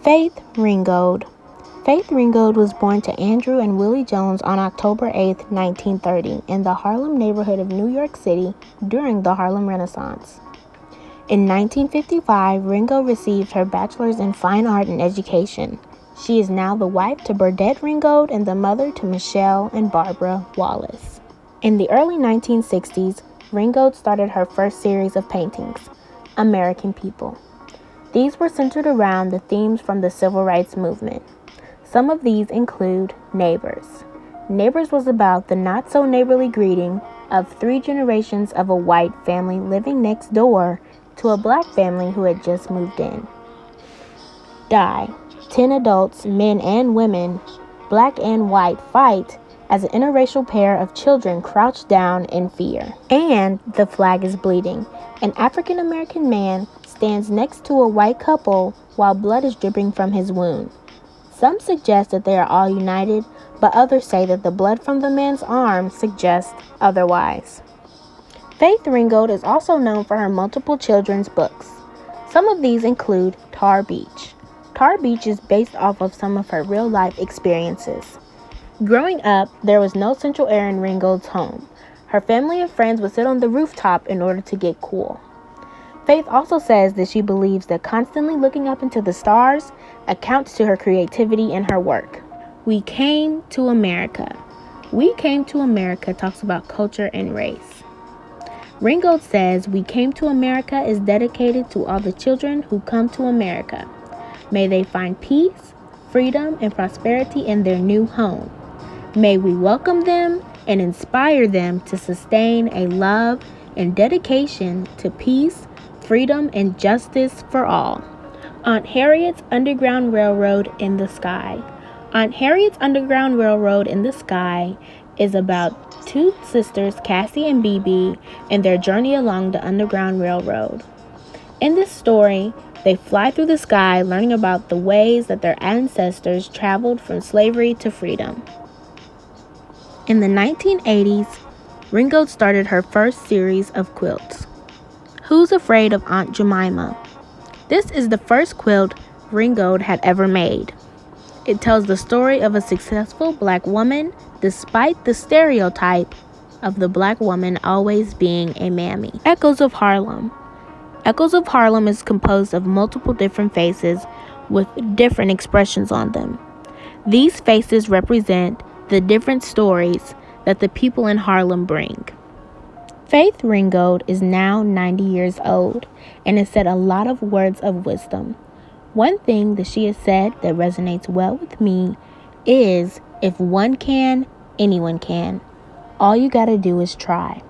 Faith Ringgold. Faith Ringgold was born to Andrew and Willie Jones on October 8, 1930, in the Harlem neighborhood of New York City during the Harlem Renaissance. In 1955, Ringgold received her bachelor's in fine art and education. She is now the wife to Burdette Ringgold and the mother to Michelle and Barbara Wallace. In the early 1960s, Ringgold started her first series of paintings, American People. These were centered around the themes from the Civil Rights Movement. Some of these include Neighbors. Neighbors was about the not-so-neighborly greeting of 3 generations of a white family living next door to a black family who had just moved in. Die. 10 adults, men and women, black and white, fight as an interracial pair of children crouch down in fear. And The Flag is Bleeding. An African-American man stands next to a white couple while blood is dripping from his wound. Some suggest that they are all united, but others say that the blood from the man's arm suggests otherwise. Faith Ringgold is also known for her multiple children's books. Some of these include Tar Beach. Tar Beach is based off of some of her real-life experiences. Growing up, there was no central air in Ringgold's home. Her family and friends would sit on the rooftop in order to get cool. Faith also says that she believes that constantly looking up into the stars accounts to her creativity and her work. We Came to America. We Came to America talks about culture and race. Ringgold says We Came to America is dedicated to all the children who come to America. May they find peace, freedom, and prosperity in their new home. May we welcome them and inspire them to sustain a love and dedication to peace, freedom, and justice for all. Aunt Harriet's Underground Railroad in the Sky. Aunt Harriet's Underground Railroad in the Sky is about 2 sisters, Cassie and BB, and their journey along the Underground Railroad. In this story, they fly through the sky, learning about the ways that their ancestors traveled from slavery to freedom. In the 1980s, Ringgold started her first series of quilts. Who's Afraid of Aunt Jemima? This is the first quilt Ringgold had ever made. It tells the story of a successful black woman despite the stereotype of the black woman always being a mammy. Echoes of Harlem. Echoes of Harlem is composed of multiple different faces with different expressions on them. These faces represent the different stories that the people in Harlem bring. Faith Ringgold is now 90 years old and has said a lot of words of wisdom. One thing that she has said that resonates well with me is, if one can, anyone can. All you gotta do is try.